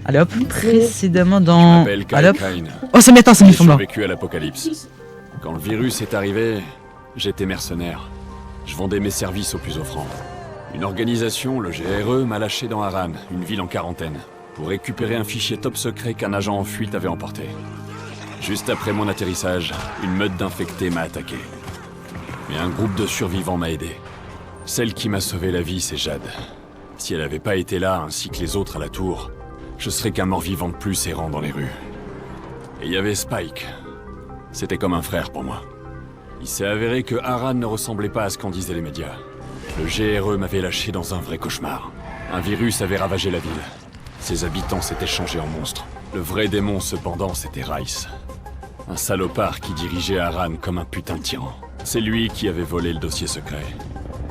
Allez hop, précédemment Je dans... m'appelle Allez hop. Kyle Crane. Oh ça m'éteint, ça m'y J'ai forme là. survécu à l'apocalypse. Quand le virus est arrivé, j'étais mercenaire. Je vendais mes services aux plus offrants. Une organisation, le GRE, m'a lâché dans Harran, une ville en quarantaine, pour récupérer un fichier top secret qu'un agent en fuite avait emporté. Juste après mon atterrissage, une meute d'infectés m'a attaqué. Mais un groupe de survivants m'a aidé. Celle qui m'a sauvé la vie, c'est Jade. Si elle n'avait pas été là, ainsi que les autres à la tour, je serais qu'un mort-vivant de plus errant dans les rues. Et il y avait Spike. C'était comme un frère pour moi. Il s'est avéré que Harran ne ressemblait pas à ce qu'en disaient les médias. Le GRE m'avait lâché dans un vrai cauchemar. Un virus avait ravagé la ville. Ses habitants s'étaient changés en monstres. Le vrai démon, cependant, c'était Rice. Un salopard qui dirigeait Harran comme un putain de tyran. C'est lui qui avait volé le dossier secret.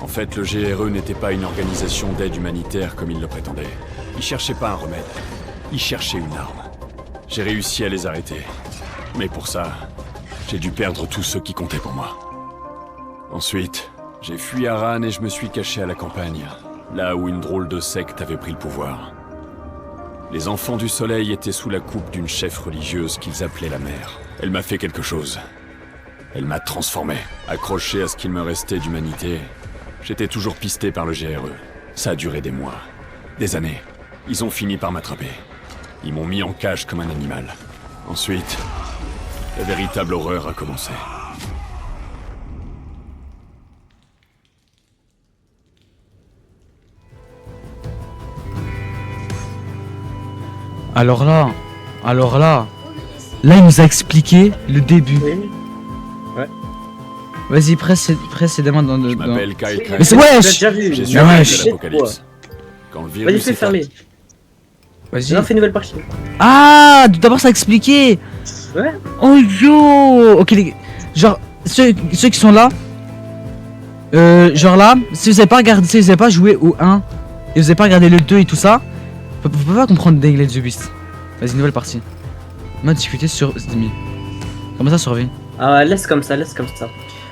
En fait, le GRE n'était pas une organisation d'aide humanitaire comme il le prétendait. Ils cherchaient pas un remède. Ils cherchaient une arme. J'ai réussi à les arrêter. Mais pour ça, j'ai dû perdre tous ceux qui comptaient pour moi. Ensuite, j'ai fui Harran et je me suis caché à la campagne, là où une drôle de secte avait pris le pouvoir. Les enfants du soleil étaient sous la coupe d'une chef religieuse qu'ils appelaient la mère. Elle m'a fait quelque chose. Elle m'a transformé. Accroché à ce qu'il me restait d'humanité, j'étais toujours pisté par le GRE. Ça a duré des mois, des années. Ils ont fini par m'attraper. Ils m'ont mis en cage comme un animal. Ensuite, la véritable horreur a commencé. Alors là, il nous a expliqué le début. Oui. Ouais. Vas-y, précédemment dans... Je m'appelle Kyle Crane. Mais c'est Tu l'as wesh. déjà vu. J'ai Mais survécu wesh. à l'apocalypse. Quand le Vas-y, virus fais est fermer. arrivé, Vas-y. Non, fais une nouvelle partie. Ah, tout d'abord ça a expliqué. Ouais. Oh yo. Ok les gars. Genre, ceux qui sont là, genre là, si vous avez pas regardé, si vous avez pas joué au 1, et vous avez pas regardé le 2 et tout ça, vous pouvez pas comprendre Daylight the Beast. Vas-y, nouvelle partie. Mode difficulté sur Demi. Comment ça survie? Ah, laisse comme ça, laisse comme ça.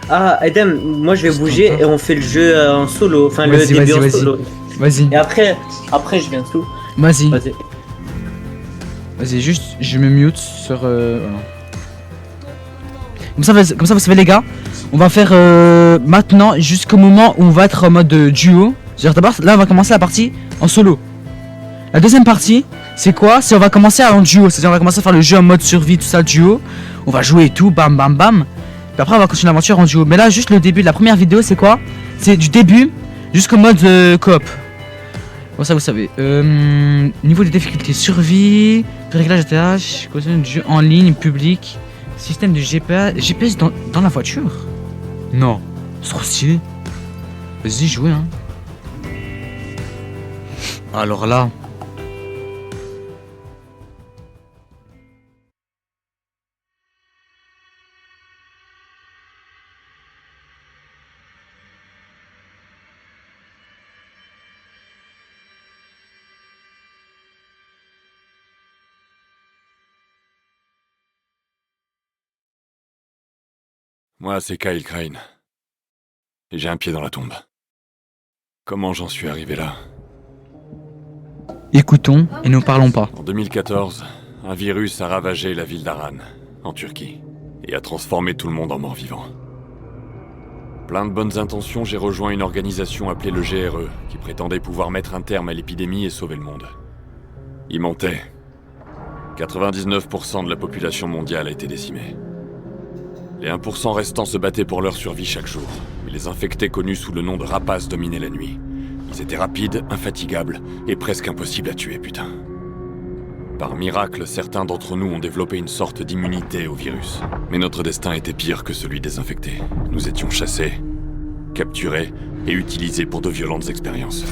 Ah, Edem, moi je vais C'est bouger content. et on fait le jeu en solo. Enfin, le Vas-y, début en vas-y, solo. Vas-y, Et après je viens tout. vas-y, Vas-y. vas-y, juste je me mute sur. Voilà. Comme ça, vous savez les gars, on va faire maintenant jusqu'au moment où on va être en mode duo. C'est-à-dire d'abord, là on va commencer la partie en solo. La deuxième partie, c'est quoi? C'est on va commencer en duo, c'est-à-dire on va commencer à faire le jeu en mode survie, tout ça, duo. On va jouer et tout, bam bam bam. Puis après on va continuer l'aventure en duo. Mais là juste le début de la première vidéo, c'est quoi? C'est du début jusqu'au mode coop. Bon ça vous savez. Niveau des difficultés, survie, réglage ATH, contenu de jeu en ligne, public, système de GPS dans la voiture. Non, c'est trop stylé. Vas-y jouez hein. Alors là. moi c'est Kyle Crane. Et j'ai un pied dans la tombe. Comment j'en suis arrivé là? Écoutons et ne parlons pas. En 2014, un virus a ravagé la ville d'Harran, en Turquie, et a transformé tout le monde en mort-vivant. Plein de bonnes intentions, j'ai rejoint une organisation appelée le GRE, qui prétendait pouvoir mettre un terme à l'épidémie et sauver le monde. Il mentait. 99% de la population mondiale a été décimée. Les 1% restants se battaient pour leur survie chaque jour, mais les infectés connus sous le nom de rapaces dominaient la nuit. Ils étaient rapides, infatigables et presque impossibles à tuer, putain. Par miracle, certains d'entre nous ont développé une sorte d'immunité au virus. Mais notre destin était pire que celui des infectés. Nous étions chassés, capturés et utilisés pour de violentes expériences.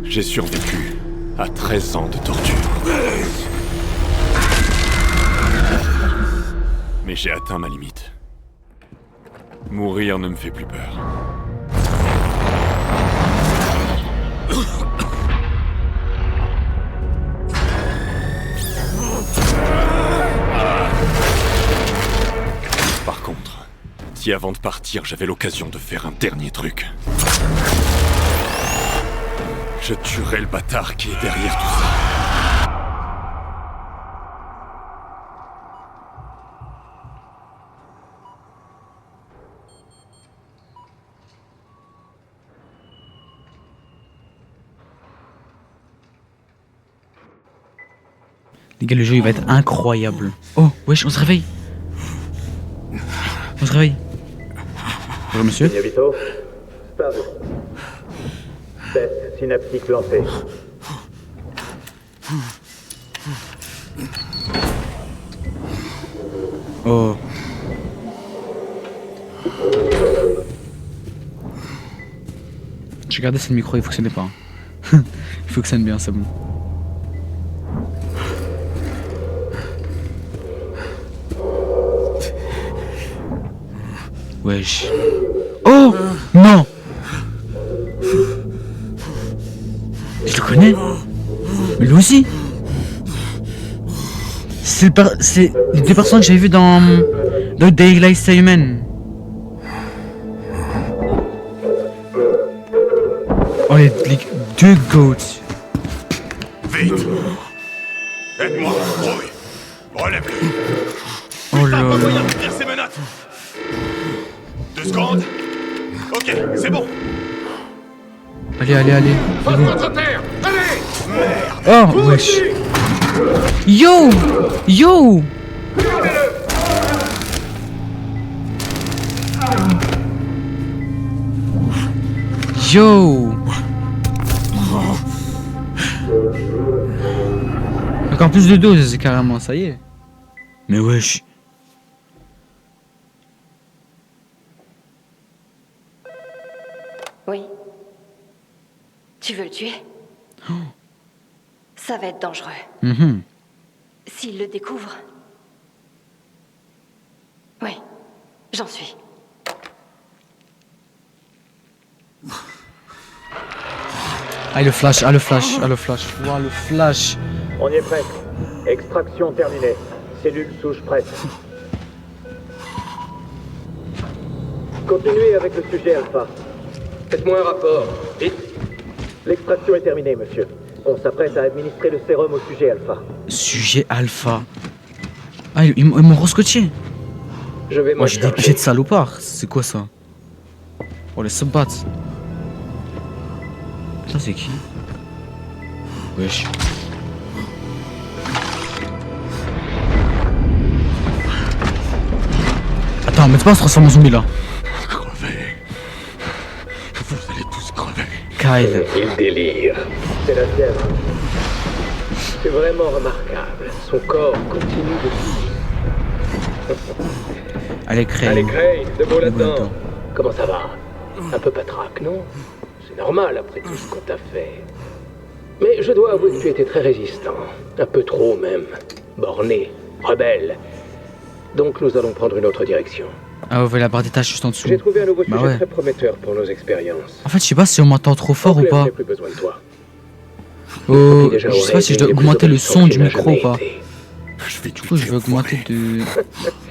J'ai survécu à 13 ans de torture. Mais j'ai atteint ma limite. Mourir ne me fait plus peur. Par contre, si avant de partir, j'avais l'occasion de faire un dernier truc, je tuerais le bâtard qui est derrière tout ça. Les gars, le jeu il va être incroyable. Oh, wesh, on se réveille. On se réveille. Bonjour monsieur. Yabito, stable. Test synaptique lancé. Oh. J'ai regardé si le micro il fonctionnait pas. Il fonctionne bien, c'est bon. Wesh. Oh non. Je le connais. Mais lui aussi. C'est les deux personnes que j'avais vues dans Daylight Human. Oh les deux goats. Vite! Aide-moi, Roy! Relève-le! Oh là Pas moyen là. de tenir ces menottes! 2 secondes! Ok, c'est bon! Allez, allez, allez. C'est bon. Contre terre! Allez! Oh wesh. Yo. Yo. Yo. Encore plus de doses, c'est carrément, ça y est. Mais wesh. Oui. Tu veux le tuer? Ça va être dangereux. Mhm. S'il le découvre... Oui, j'en suis. Ah le flash, ah le flash, ah le flash. Wow, le flash. On y est prêt. Extraction terminée. Cellule souche prête. Continuez avec le sujet Alpha. Faites-moi un rapport. Vite. L'extraction est terminée, monsieur. On s'apprête à administrer le sérum au sujet Alpha. Sujet alpha. Ah ils m'ont rescotché. Je vais Moi j'ai des pieds de salopard. C'est quoi ça? Oh les subbats. Ça c'est qui? Wesh. Attends, mais tu pas se transforme en zombie là. Crevez! Vous allez tous crever! Kyle. Il délire. C'est la fièvre. C'est vraiment remarquable. Son corps continue de vivre. Allez, Crane. Allez, Crane, debout là-dedans. là-dedans. Comment ça va? Un peu patraque, non? C'est normal après tout ce qu'on t'a fait. Mais je dois avouer que tu étais très résistant. Un peu trop même. Borné, rebelle. Donc nous allons prendre une autre direction. Ah, vous voyez la barre des tâches juste en dessous. J'ai trouvé un nouveau Bah sujet ouais. très prometteur pour nos expériences. En fait, je sais pas si on m'entend trop fort ou Claire, pas. j'ai plus besoin de toi. Oh, Déjà je sais aurait pas si je dois été plus augmenter le obéissant son qu'il du n'a micro jamais ou pas. été. Je vais Du coup, je vais augmenter de.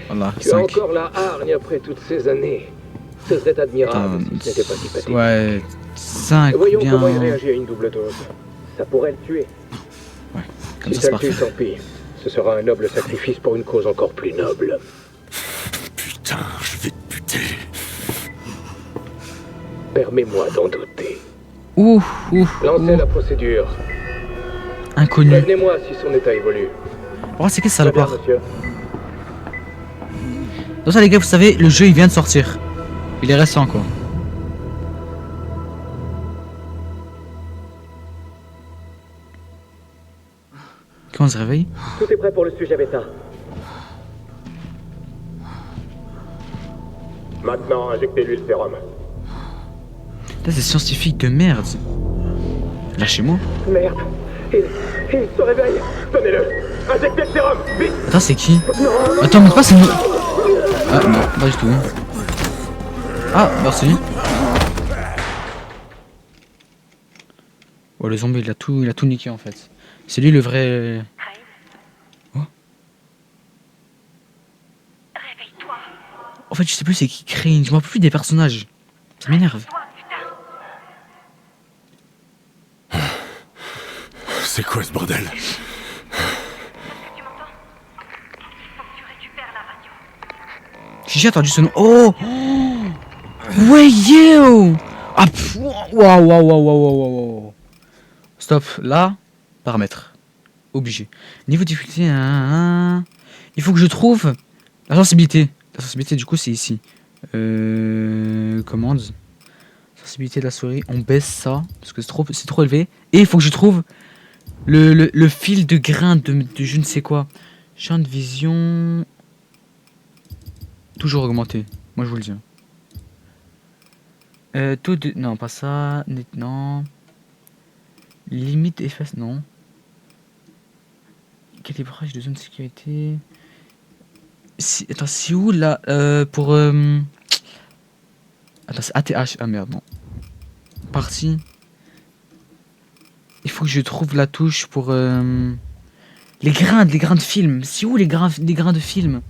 Voilà, Tu as 5. encore la hargne après toutes ces années. Ce serait admirable Putain, si ce n'était pas si pathétique. Ouais, 5 Voyons bien. comment il réagit à une double dose. Ça pourrait le tuer. Comme Si ça, c'est ça le tue, parfait. tant pis. Ce sera un noble sacrifice pour une cause encore plus noble. Putain, je vais te buter! Permets-moi d'en douter. Ouh, ouh, Lancez ouh. la procédure. Inconnu. Prévenez-moi si son état évolue. Oh, c'est quel Très bien, salopard. monsieur. Donc ça, les gars, vous savez, le jeu il vient de sortir. Il est récent quoi. Quand on se réveille? Tout est prêt pour le sujet bêta. Maintenant, injectez-lui le sérum. Putain, c'est scientifique de merde. Lâchez-moi. Merde. Il se réveille. Donnez-le. Injectez le sérum. Vite. Attends, c'est qui? Attends, montre pas, c'est nous. Ah non, pas du tout. Ah, merci. Oh, le zombie, il a tout niqué en fait. C'est lui le vrai. Oh. Réveille-toi. En fait, je sais plus c'est qui Crane. Je me rappelle plus des personnages. Ça m'énerve. C'est quoi ce bordel? Tu m'entends? Faut que tu récupères la radio. J'ai entendu ce nom. Oh, oh. Ouais, yo. Ah, waouh, waouh, waouh, waouh, waouh, waouh. Stop, là, paramètres. Obligé. Niveau difficulté, il faut que je trouve la sensibilité. La sensibilité, du coup, c'est ici. Commande. Sensibilité de la souris. On baisse ça parce que c'est trop élevé. Et il faut que je trouve le fil de grain de je ne sais quoi. Champ de vision. Toujours augmenté. Moi, je vous le dis. Taux de. Non, pas ça. Non. Limite efface. Non. Calibrage de zone de sécurité. Attends, c'est où là pour. Attends, c'est ATH. Ah merde, non. Partie. Il faut que je trouve la touche pour. Les grains de film. C'est où les grains de film?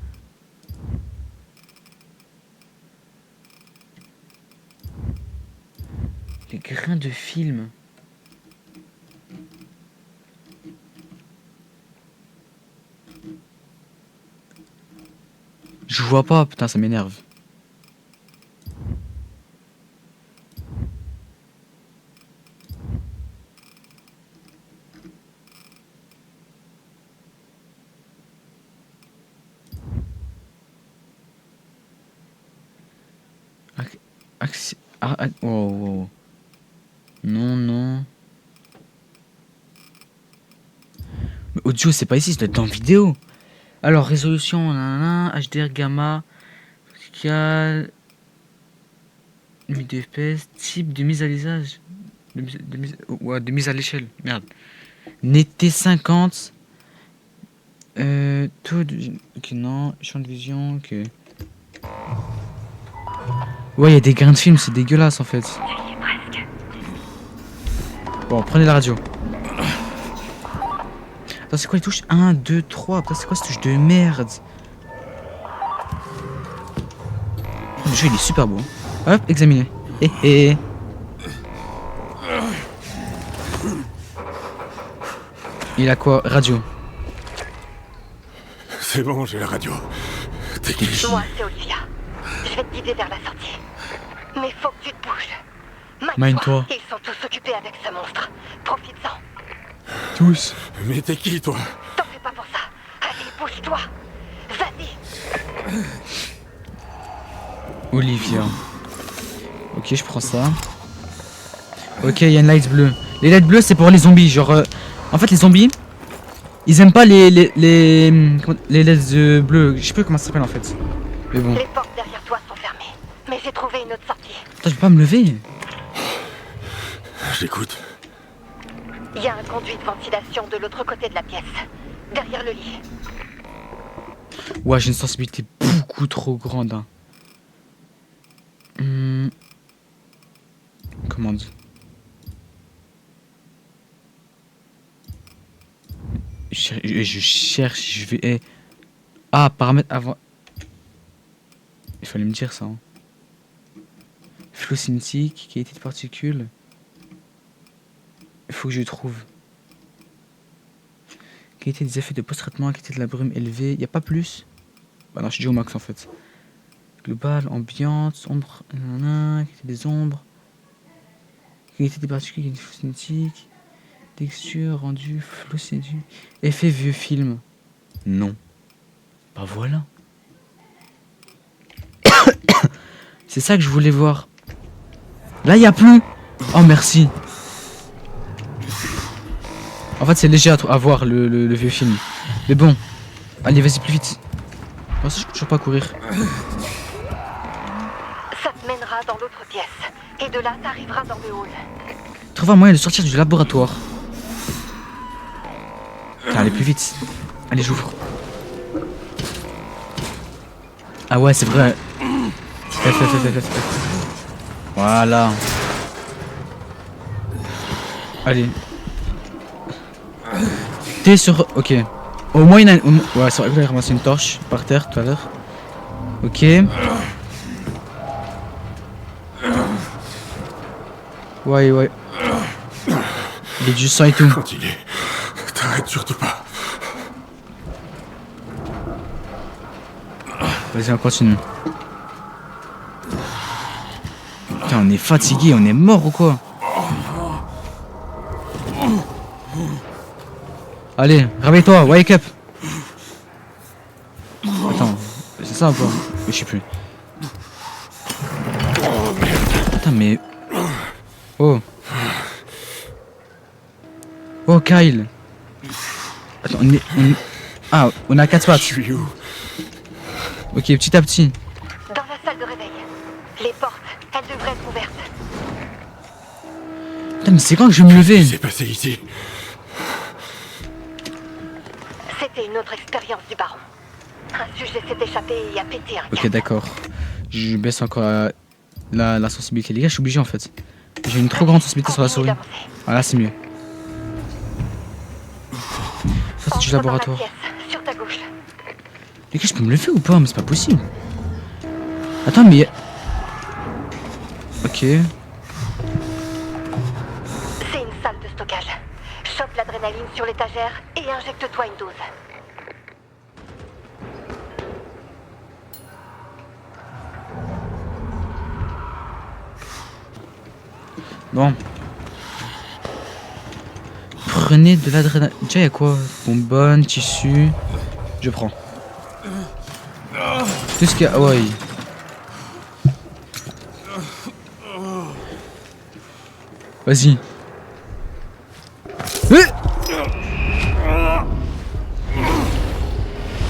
Les grains de film. Je vois pas, putain, ça m'énerve. Oh. Non. Mais audio, c'est pas ici, c'est dans vidéo. Alors, résolution, HDR, gamma, vertical, limite de FPS, type de mise à l'usage, de mise à l'échelle, merde. Netteté 50, taux de... Ok, non, champ de vision, ok. Ouais, il y a des grains de film, c'est dégueulasse en fait. Bon, prenez la radio. Attends, c'est quoi les touches? 1, 2, 3. Putain, c'est quoi cette touche de merde? Le jeu il est super beau. Hop, examiner. Il a quoi? Radio. C'est bon, j'ai la radio. T'es qui? Moi, c'est Olivia. Je vais te guider vers la sortie. Mais faut que tu te bouges. Mine-toi. Ils sont tous occupés avec ce monstre. Profites-en. Tous. Mais t'es qui, toi? T'en fais pas pour ça. Allez, bouge-toi. Vas-y. Olivia. Ok, je prends ça. Ok, il y a une light bleue. Les lights bleues, c'est pour les zombies. Genre, en fait, les zombies, ils aiment pas les LED bleues. Je sais plus comment ça s'appelle en fait. Mais bon. Les portes derrière toi sont fermées. Mais j'ai trouvé une autre sortie. Attends, je peux pas me lever. J'écoute. Il y a un conduit de ventilation de l'autre côté de la pièce. Derrière le lit. Ouais, j'ai une sensibilité beaucoup trop grande. Hein. Commande. Je cherche, je vais... Ah, paramètres avant... Il fallait me dire ça. Hein. Flot cinétique, qualité de particules. Il faut que je trouve. Qualité des effets de post-traitement, qualité de la brume élevée. Y a pas plus? Bah non, je suis déjà au max en fait. Global, ambiance, ombre, qualité des ombres. Qualité des particules, qualité de flou cinétique. Texture, rendu, flou cinétique. Effet vieux film. Non. Bah voilà. C'est ça que je voulais voir. Là, y a plus. Oh, merci. En fait, c'est léger à voir le vieux film. Mais bon. Allez, vas-y, plus vite. Moi aussi, je peux toujours pas courir. Ça te mènera dans l'autre pièce. Et de là, t'arriveras dans le hall. Trouve un moyen de sortir du laboratoire. Putain, allez, plus vite. Allez, j'ouvre. Ah ouais, c'est vrai. F. Voilà. Allez. T'es sur... Ok. Au moins il a... Ouais, c'est vrai que j'ai ramassé une torche par terre tout à l'heure. Ok. Ouais. Il y a du sang et tout. Continue. T'arrêtes surtout pas. Vas-y, on continue. Putain, on est fatigué, on est mort ou quoi? Allez, réveille-toi, wake up. Attends, c'est ça ou pas? Je sais plus. Attends, mais... Oh. Oh, Kyle. Attends, Ah, on a 4 Je pattes. suis où? Ok, petit à petit. Dans la salle de réveil. Les portes, elles devraient être ouvertes. Putain, mais c'est quand que je vais me lever? Qu'est-ce qui s'est passé ici? C'était une autre expérience du baron. Un sujet s'est échappé et a pété un Ok, câble. d'accord. Je baisse encore la sensibilité. Les gars, je suis obligé en fait. J'ai une trop grande sensibilité sur la souris. Continue d'avancer. Ah là, c'est mieux. Ça, c'est du Entre dans la laboratoire. pièce, sur ta gauche. Les gars, je peux me lever ou pas? Mais c'est pas possible. Attends, mais... Ok. C'est une salle de stockage. Chope l'adrénaline sur l'étagère et injecte-toi une dose. Bon. Prenez de l'adrénaline. Déjà, y'a quoi? Bonbonne, tissu. Je prends. Tout ce qu'il y a. Ouais. Vas-y.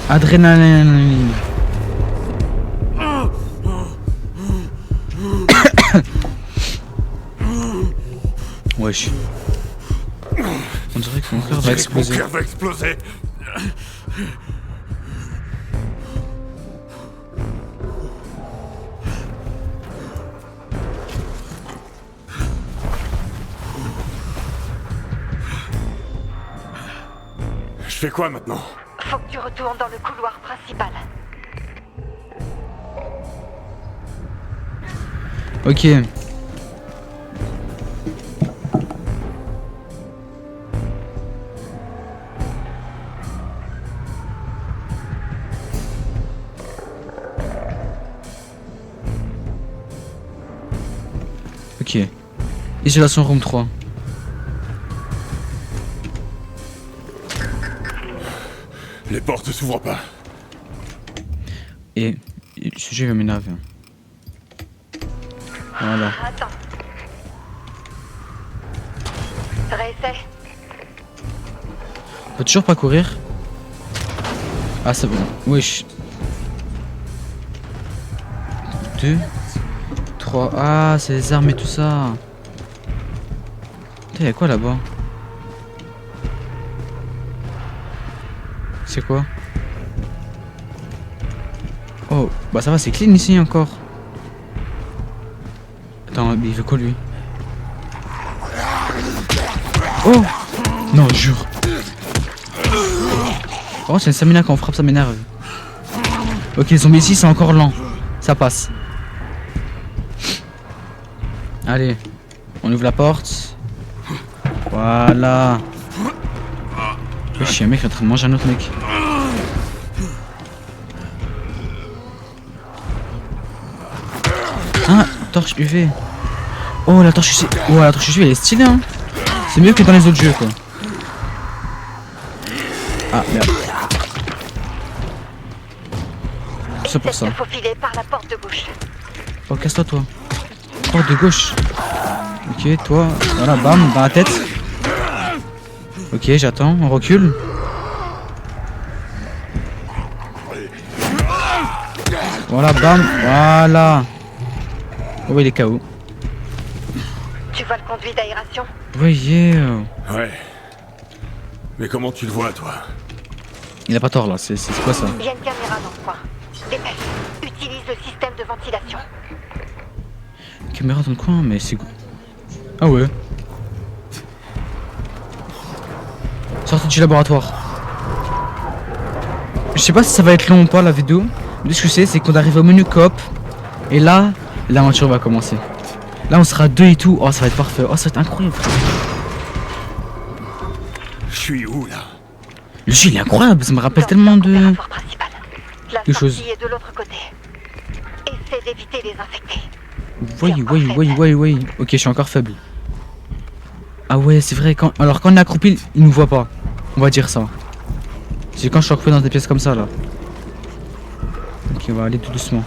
Adrénaline. Wesh. On dirait que mon cœur va exploser. Mon cœur va exploser. Je fais quoi maintenant? Faut que tu retournes dans le couloir principal. Ok. Ok. Isolation room 3. Les portes s'ouvrent pas. Et le sujet va m'énerver. Voilà. Attends. Réessaie. On peut toujours pas courir. Ah c'est bon. Wesh. 2 3. Ah c'est les armes et tout ça. Putain y'a quoi là-bas? C'est quoi? Oh bah ça va, c'est clean ici encore. Attends, mais il veut quoi lui? Oh non, jure. Oh c'est une stamina quand on frappe, ça m'énerve. Ok, les zombies ici c'est encore lent. Ça passe. Allez, on ouvre la porte. Voilà. Je suis un mec qui est en train de manger un autre mec. Ah, torche UV. Oh la torche UV. Oh la torche UV elle est stylée hein. C'est mieux que dans les autres jeux quoi. Ah merde. C'est pour ça. Il faut filer par la porte de gauche. Oh casse-toi toi. Porte de gauche. Ok toi. Voilà bam dans la tête. Ok j'attends, on recule. Voilà bam. Voilà. Oh il est KO. Tu vois le conduit d'aération? Voyez. Ouais. Mais comment tu le vois, toi? Il a pas tort là, c'est quoi ça? Il y a une caméra dans le coin. Dépêche. Utilise le système de ventilation. Caméra dans le coin, mais c'est... Ah ouais. Sortie du laboratoire. Je sais pas si ça va être long ou pas la vidéo. Mais ce que c'est qu'on arrive au menu coop. Et là, l'aventure va commencer. Là on sera deux et tout. Oh ça va être parfait. Oh ça va être incroyable. Je suis où, là? Le jeu il est incroyable. Ça me rappelle Dans tellement le de... laboratoire principal. La de sortie choses. est de l'autre côté. Essaie d'éviter les infectés. Oui. Ok je suis encore faible. Ah ouais c'est vrai. Alors quand on est accroupi, il nous voit pas. On va dire ça. C'est quand je suis occupé dans des pièces comme ça là. Ok, on va aller tout doucement.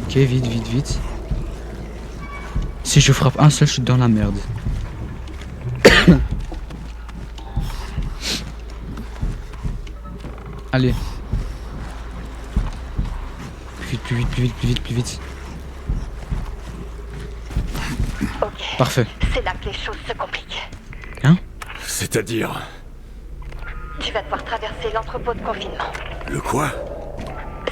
Ok, vite, vite, vite. Si je frappe un seul, je suis dans la merde. Allez. Plus vite, plus vite, plus vite, plus vite. Ok. Parfait. C'est là que les choses se compliquent. C'est-à-dire... Tu vas devoir traverser l'entrepôt de confinement. Le quoi?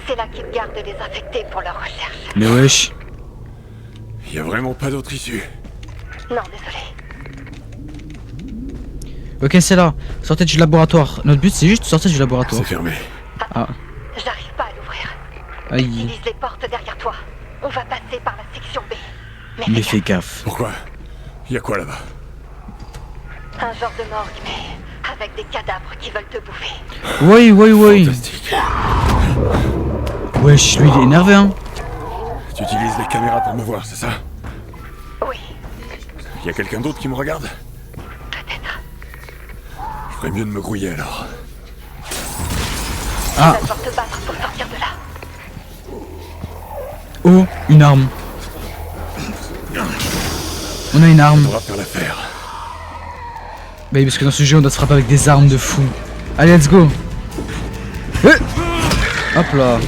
C'est là qu'ils gardent les infectés pour leur recherche. Mais wesh. Y a vraiment pas d'autre issue. Non, désolé. Ok, c'est là. Sortez du laboratoire. Notre but, c'est juste de sortir du laboratoire. C'est fermé. Ah, J'arrive pas à l'ouvrir. aïe. Utilise les portes derrière toi. On va passer par la section B. Mais fais gaffe. Pourquoi? Y a quoi là-bas? Un genre de morgue, mais avec des cadavres qui veulent te bouffer. Oui, oui, oui. Fantastique. Wesh, lui, il est énervé, hein. Tu utilises les caméras pour me voir, c'est ça? Oui, Y a quelqu'un d'autre qui me regarde? peut-être. Je ferais mieux de me grouiller alors. Tu vas devoir te battre pour sortir de là. Oh, une arme. On a une arme. On va faire l'affaire. Bah oui, parce que dans ce jeu, on doit se frapper avec des armes de fou. Allez, let's go. Hop là.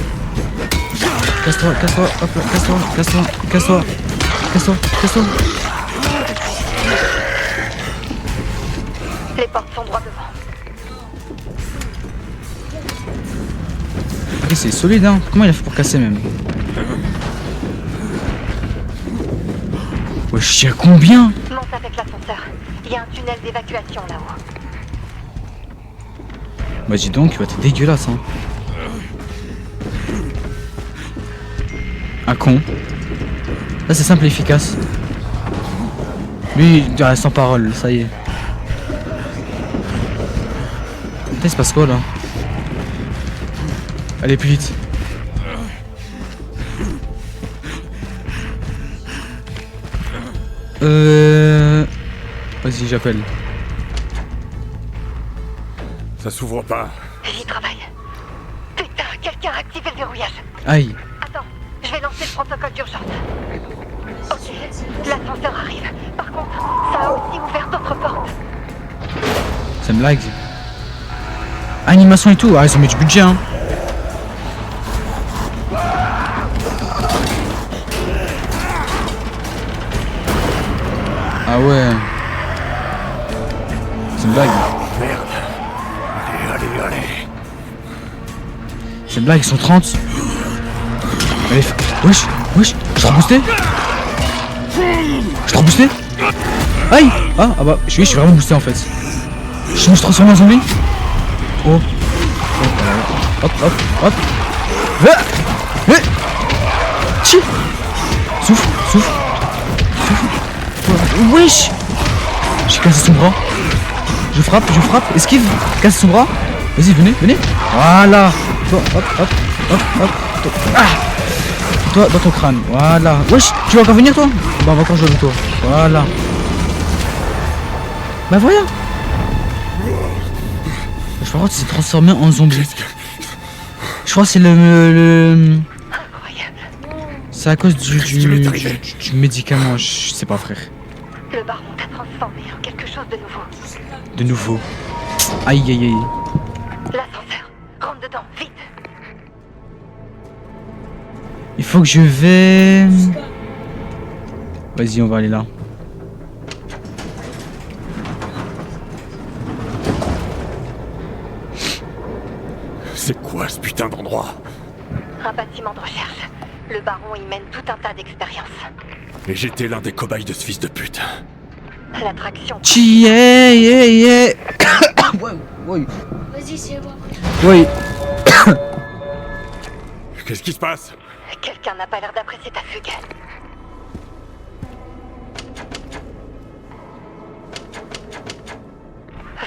Casse-toi, casse-toi, hop là, casse-toi, casse-toi, casse-toi, casse-toi, casse-toi. Les portes sont droit devant. Ok, c'est solide, hein. Comment il a fait pour casser même? Wesh, j'ai combien? Monte avec l'ascenseur. Il y a un tunnel d'évacuation là-haut. Bah dis donc, tu vas être dégueulasse, hein. Un con. Là c'est simple et efficace. Lui, il reste sans parole, ça y est. Putain, il se passe quoi là? Allez, plus vite. Vas-y, j'appelle. Ça s'ouvre pas. J'y travaille. Putain, quelqu'un a activé le verrouillage. Aïe. Attends, je vais lancer le protocole d'urgence. Ok, l'ascenseur arrive. Par contre, ça a aussi ouvert d'autres portes. Ça me lag. Animation et tout. Ah, ils ont mis du budget, hein. Ah ouais. C'est une blague. Merde. Allez. C'est une blague, ils sont 30. Allez, wesh, je suis reboosté. Je suis reboosté. Aïe. Ah bah, je suis vraiment boosté en fait. Je me suis transformé en zombie. Oh. Hop. Chi. Souffle. Wesh. J'ai cassé son bras. Je frappe, esquive, casse son bras. Vas-y, venez. Voilà. Toi, hop. Toi. Ah. Toi, dans ton crâne. Voilà. Wesh, tu vas encore venir toi? Bah, on va encore jouer avec toi. Voilà. Bah, voilà. Je crois que tu t'es transformé en zombie. Je crois que c'est le... Incroyable. C'est à cause du médicament. Je sais pas, frère. Le baron t'a transformé en quelque chose de nouveau. De nouveau. Aïe. L'ascenseur, rentre dedans, vite. Il faut que je vais... Vas-y, on va aller là. C'est quoi ce putain d'endroit? Un bâtiment de recherche. Le baron y mène tout un tas d'expériences. Et j'étais l'un des cobayes de ce fils de pute. L'attraction. Yeah. Oui. Vas-y, c'est bon. Oui. Qu'est-ce qui se passe? Quelqu'un n'a pas l'air d'apprécier ta fugue.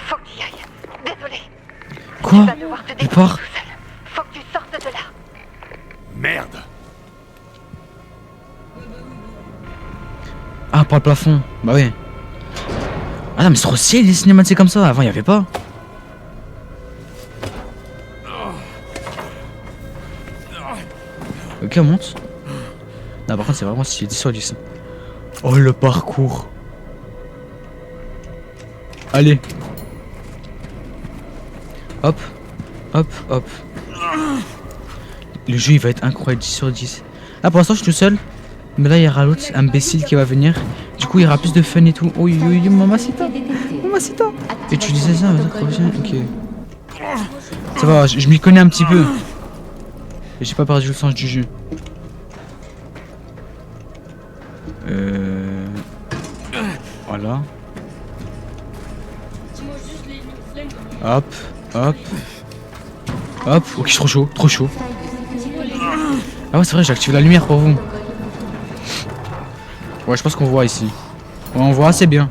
Faut que tu y ailles. Désolé. Quoi? Tu vas devoir te Je débrouiller pars. tout seul. Faut que tu sortes de là. Merde. Ah, par le plafond. Bah oui. Ah non, mais c'est trop stylé les cinématiques comme ça. Avant, il y avait pas. Ok, on monte. Non, par contre, c'est vraiment stylé. 10 sur 10. Oh, le parcours. Allez. Hop. Hop, hop. Le jeu, il va être incroyable. 10 sur 10. Ah, pour l'instant, je suis tout seul. Mais là, il y aura l'autre imbécile qui va venir. Du coup, il y aura plus de fun et tout. Oh, mamacita. Mamacita. Et tu disais ça, ok. Ça va, je m'y connais un petit peu. Et j'ai pas perdu le sens du jeu. Voilà. Hop, hop. Hop, ok, je suis trop chaud, trop chaud. Ah ouais, c'est vrai, j'ai activé la lumière pour vous. Ouais, je pense qu'on voit ici. Ouais, on voit assez bien.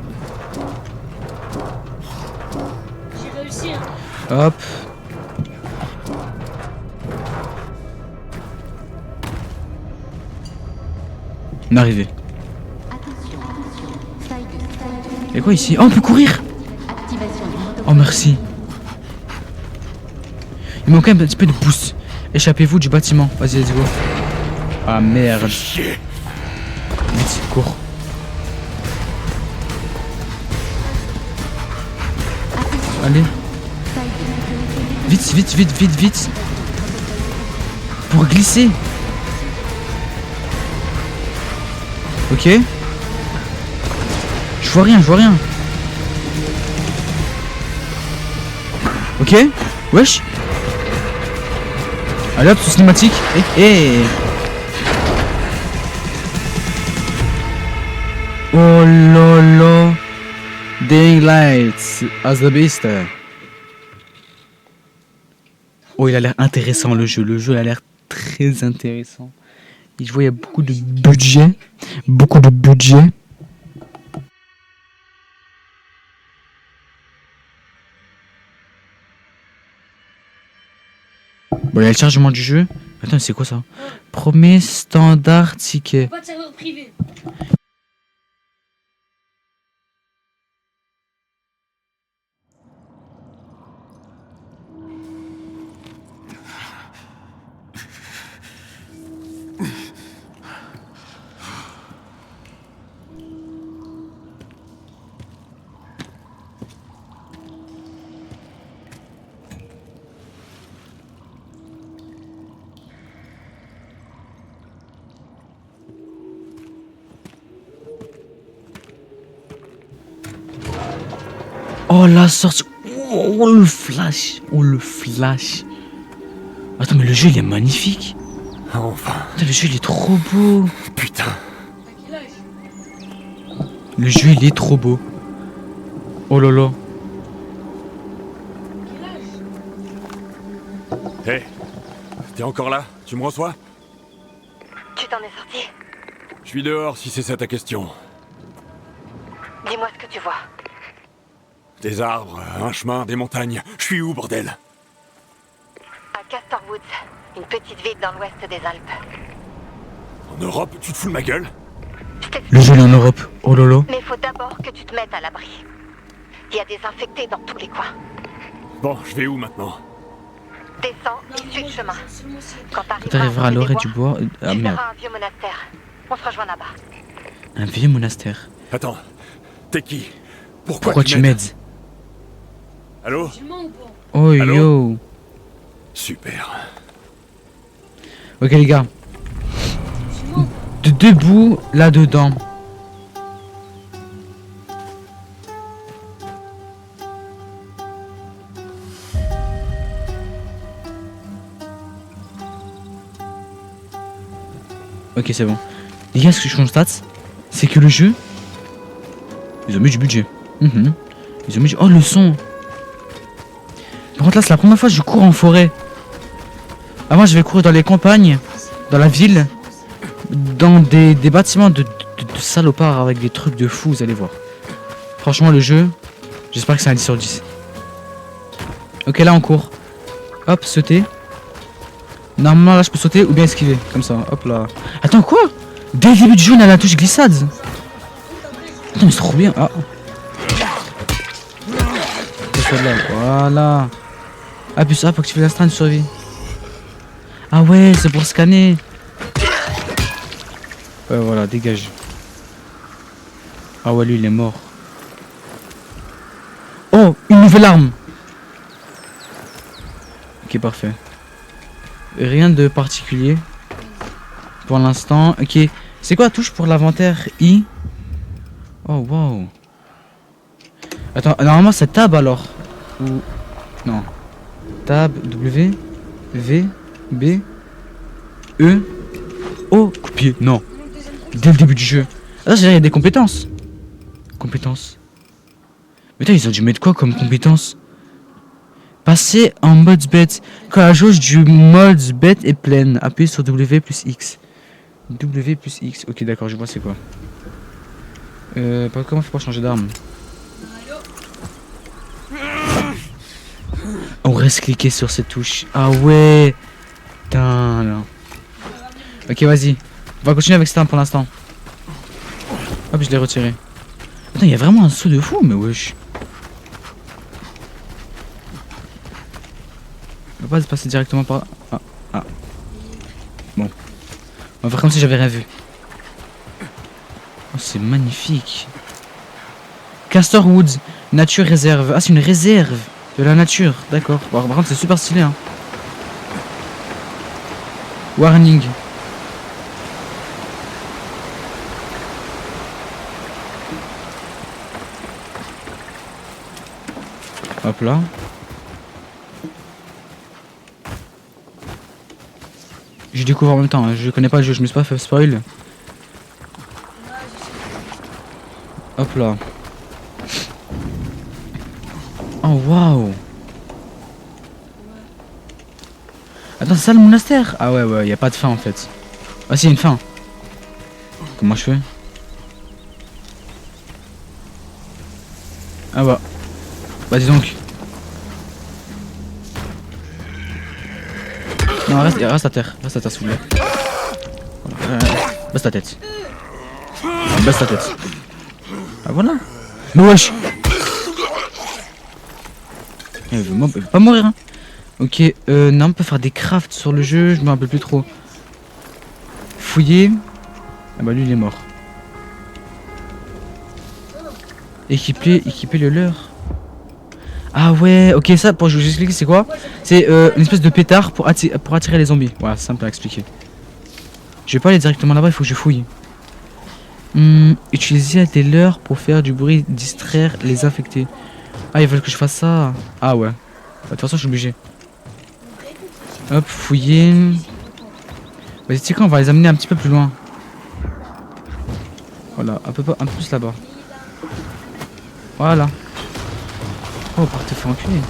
Hop. On est arrivé. Et quoi ici? Oh, on peut courir! Oh, merci. Il manque un petit peu de pouce. Échappez-vous du bâtiment. Vas-y, let's go. Ah merde. Vite, cours. Allez. Vite, vite, vite, vite, vite. Pour glisser. Ok. Je vois rien, je vois rien. Ok. Wesh. Allez hop, sous cinématique. Oh lolo. Daylight as the beast. Oh, il a l'air intéressant le jeu. Le jeu a l'air très intéressant. Et je vois il y a beaucoup de budget. Beaucoup de budget. Bon, il y a le chargement du jeu. Attends, c'est quoi ça? Premier standard ticket. Pas de serveur privé. Oh la sortie. Oh le flash. Oh le flash. Attends, mais le jeu il est magnifique. Enfin. Attends, le jeu il est trop beau. Putain. Le jeu il est trop beau. Oh là là. Hé, t'es encore là? Tu me reçois? Tu t'en es sorti? Je suis dehors si c'est ça ta question. Dis-moi ce que tu vois. Des arbres, un chemin, des montagnes. Je suis où, bordel? À Castor Woods, une petite ville dans l'ouest des Alpes. En Europe, tu te fous de ma gueule? Je t'explique. Le jeu il est en Europe. Oh là là. Mais il faut d'abord que tu te mettes à l'abri. Il y a des infectés dans tous les coins. Bon, je vais où maintenant? Descends et suis le chemin. Quand T'arriveras à l'orée du bois. Ah tu merde. verras un vieux monastère. On se rejoint là-bas. Un vieux monastère. Attends, t'es qui? Pourquoi tu m'aides? Allô? Oh Allô? yo. Super. Ok les gars. De debout là-dedans. Ok c'est bon. Les gars, ce que je constate, c'est que le jeu, ils ont mis du budget. Ils ont mis du... Oh le son. Par contre là c'est la première fois que je cours en forêt. Avant je vais courir dans les campagnes, dans la ville, dans des bâtiments de salopards avec des trucs de fou, vous allez voir. Franchement le jeu, j'espère que c'est un 10 sur 10. Ok là on court. Hop, sauter. Normalement là je peux sauter ou bien esquiver, comme ça, hop là. Attends quoi? Dès le début du jeu on a la touche glissade. Attends, mais c'est trop bien. Ah. Voilà. Appuie sur A pour activer la stun de survie. Ah ouais, c'est pour scanner. Ouais, voilà, dégage. Ah ouais, lui, il est mort. Oh, une nouvelle arme. Ok, parfait. Rien de particulier. Pour l'instant. Ok. C'est quoi la touche pour l'inventaire? I. Oh, wow. Attends, normalement, c'est tab alors. Ou... Non. Tab, W, V, B, E, O, copier. Non. Dès le début du jeu. Ah, c'est-à-dire il y a des compétences. Compétences. Mais putain, ils ont dû mettre quoi comme compétences? Passer en mode bête. Quand la jauge du mode bête est pleine, appuyez sur W plus X. W plus X. Ok, d'accord, je vois c'est quoi. Comment on fait pour changer d'arme? On reste cliqué sur cette touche. Ah ouais. Putain là. Ok, vas-y. On va continuer avec cette arme pour l'instant. Hop, je l'ai retiré. Attends, il y a vraiment un saut de fou, mais wesh. On va pas se passer directement par... Ah, ah. Bon. On va faire comme si j'avais rien vu. Oh, c'est magnifique. Castor Woods. Nature réserve. Ah, c'est une réserve de la nature. D'accord. Bon, par contre, c'est super stylé, hein. Warning. Hop là. Je découvre en même temps, hein. Je connais pas le jeu, je me suis pas fait spoil. Hop là. Oh waouh. Attends, c'est ça le monastère? Ah ouais, ouais, y a pas de fin en fait. Ah si, y a une fin. Comment je fais? Ah bah. Bah dis donc. Non, reste à terre, s'il vous plaît. Voilà. Baisse ta tête. Baisse ta tête. Ah voilà. Mais wesh. Il veut pas mourir, hein. Ok, non, on peut faire des crafts sur le jeu, je me rappelle plus trop. Fouiller. Ah bah lui il est mort. Équiper le leur. Ah ouais, ok, ça pour je vous expliquer c'est quoi? C'est une espèce de pétard pour attirer les zombies. Voilà, simple à expliquer. Je vais pas aller directement là-bas, il faut que je fouille. Utiliser des leurres pour faire du bruit, distraire les infectés. Ah, ils veulent que je fasse ça. Ah ouais. De toute façon, je suis obligé. Hop, fouiller. Vas-y, tu sais quoi, on va les amener un petit peu plus loin. Voilà, un peu plus là-bas. Voilà. Oh, partez, fait enculer.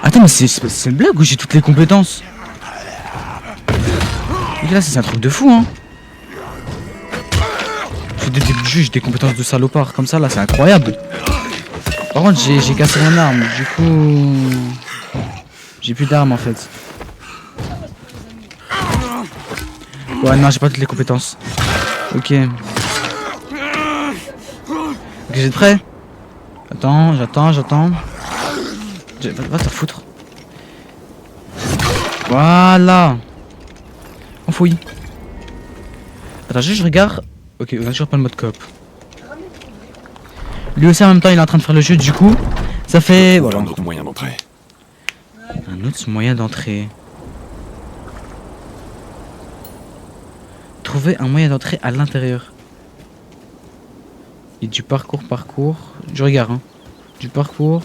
Attends, mais c'est une blague ou j'ai toutes les compétences? Et là, c'est un truc de fou, hein. Dès le début du jeu, j'ai des compétences de salopard comme ça, là, c'est incroyable. Par contre, j'ai cassé mon arme, du coup... J'ai plus d'armes, en fait. Ouais, non, j'ai pas toutes les compétences. Ok. Ok, j'ai prêt. Attends. Va te foutre. Voilà. On fouille. Attends, je regarde. Ok, on a toujours pas le mode coop. Lui aussi en même temps il est en train de faire le jeu, du coup ça fait... Voilà. Un autre moyen d'entrée. Un autre moyen d'entrée. Trouver un moyen d'entrée à l'intérieur. Et du parcours. Je regarde, hein. Du parcours.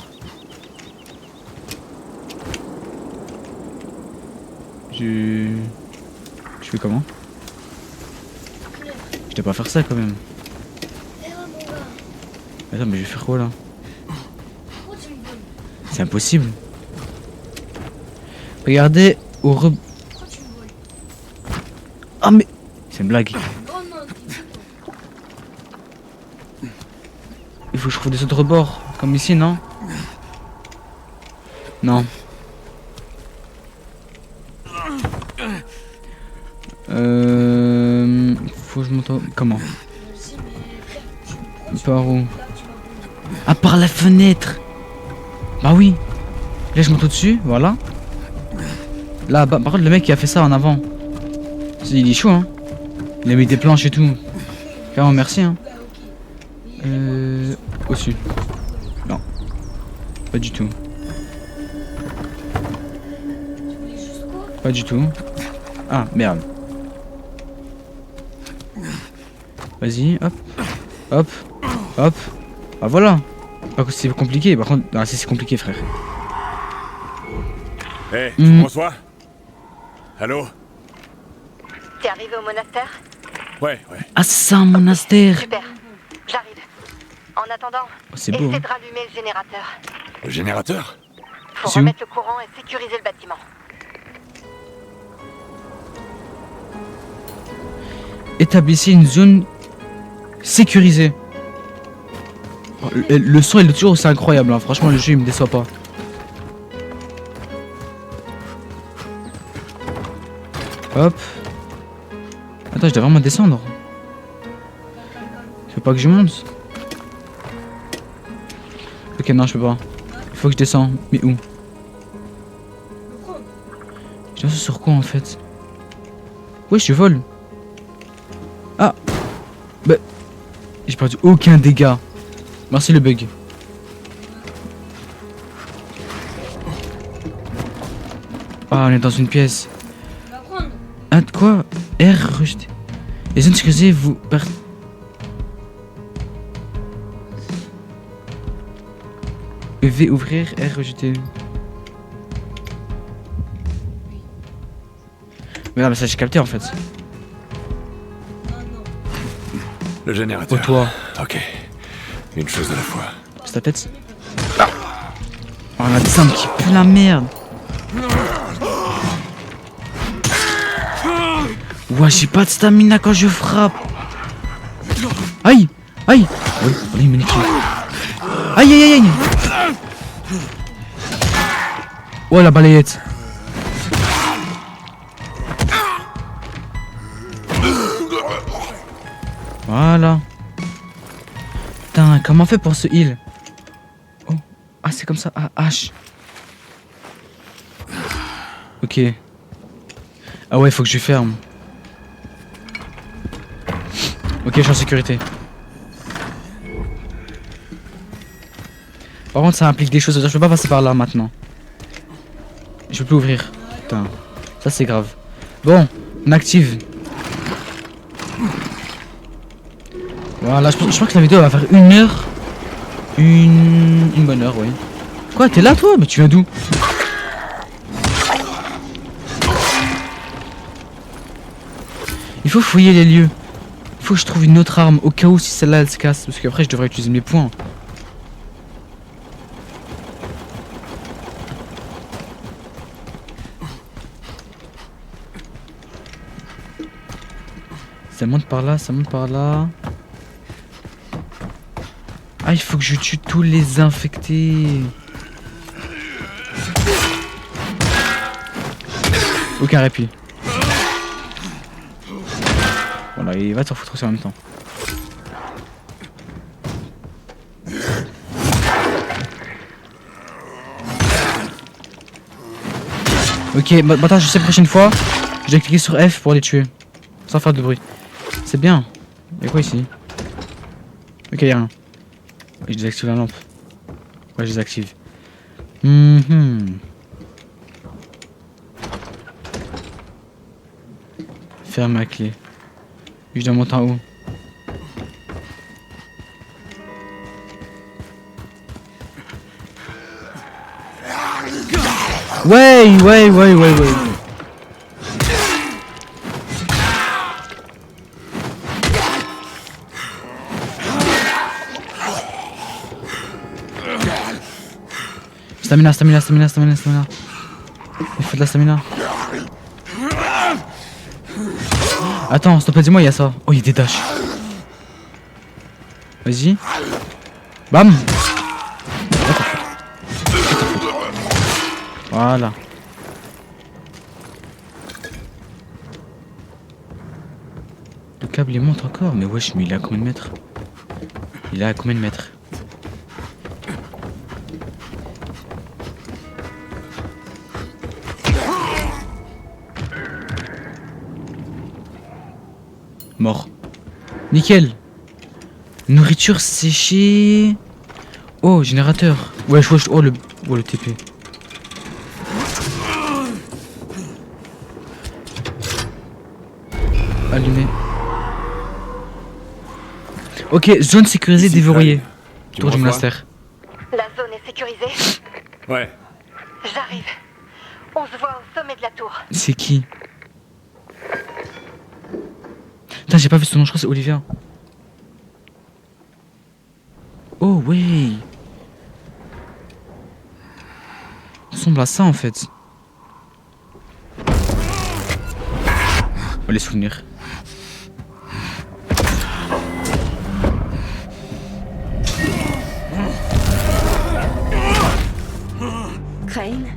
Je fais comment? Je dois pas faire ça quand même. Attends, mais je vais faire quoi là? C'est impossible. Regardez au Ah mais... C'est une blague. Il faut que je trouve des autres bords. Comme ici, non? Non. Faut que je monte... Comment? Par où? Ah, par la fenêtre. Bah oui. Là, je monte au-dessus, voilà. Là, bah, par contre, le mec qui a fait ça en avant, il est chaud, hein. Il a mis des planches et tout. Carrément, merci, hein. Au-dessus. Non. Pas du tout. Pas du tout. Ah, merde. Vas-y, hop. Hop. Hop. Ah, voilà. C'est compliqué, par contre... Ah, c'est compliqué, frère. Hé, tu me reçois? Allô? T'es arrivé au monastère? Ouais. Ah, c'est ça, un monastère. Super, j'arrive. En attendant, C'est beau, essaie hein. de rallumer le générateur. Le générateur? Faut C'est où? remettre le courant et sécuriser le bâtiment. Établissez une zone sécurisée. Oh, le son, il est toujours aussi incroyable, hein. Franchement, le jeu, il me déçoit pas. Hop. Attends, je dois vraiment descendre. Faut pas que je monte. Ok, non, je peux pas. Il faut que je descends. Mais où? Je descends sur quoi en fait? Ouais, je vole. Ah. Bah. J'ai perdu aucun dégât. Merci le bug. Ah, on est dans une pièce. Ah, de quoi? R rejeté. Les zones sécurisées, vous... V ouvrir, R rejeté. Mais non, mais ça j'ai capté en fait. Le générateur. Oh toi. Ok. Une chose de la fois. C'est ta tête. Ah. Oh la descente qui pue la merde. Ouah, j'ai pas de stamina quand je frappe. Aïe. Aïe. Oui, il m'a niqué. Aïe aïe aïe aïe. Oh la balayette. Voilà. Putain, comment on fait pour ce heal? Oh. Ah, c'est comme ça. Ah, H. Ok. Ah ouais, faut que je ferme. Ok, je suis en sécurité. Par contre, ça implique des choses. Je peux pas passer par là maintenant. Je peux plus ouvrir. Putain. Ça, c'est grave. Bon, on active. Voilà, je crois que la vidéo va faire 1 heure. Une bonne heure, oui. Quoi, t'es là, toi? Mais tu viens d'où? Il faut fouiller les lieux. Il faut que je trouve une autre arme au cas où si celle-là elle se casse. Parce qu'après je devrais utiliser mes points. Ça monte par là, ça monte par là. Ah, il faut que je tue tous les infectés. Aucun répit. Voilà, il va t'en foutre aussi en même temps. Ok, maintenant je sais la prochaine fois, je vais cliquer sur F pour les tuer. Sans faire de bruit. C'est bien. Y'a quoi ici? Ok, y'a rien. Je désactive la lampe. Ouais, je désactive. Ferme la clé. Je dois monter en haut. Ouais. Stamina. Il faut de la stamina. Attends, stop, dis-moi, il y a ça. Oh, il y a des dashs. Vas-y. Bam. Voilà. Le câble il monte encore, mais wesh, mais il est à combien de mètres? Il est à combien de mètres? Mort. Nickel. Nourriture séchée. Oh, générateur. Wesh, oh le TP. Allumé. Ok, zone sécurisée Ici, déverrouillée. Flag. Tu Tour me du reçois? monastère. La zone est sécurisée. Ouais. J'arrive. On se voit au sommet de la tour. C'est qui? Putain, j'ai pas vu son nom, je crois que c'est Olivia. Oh, ouais. Ça ressemble à ça en fait. Oh, les souvenirs. Crane?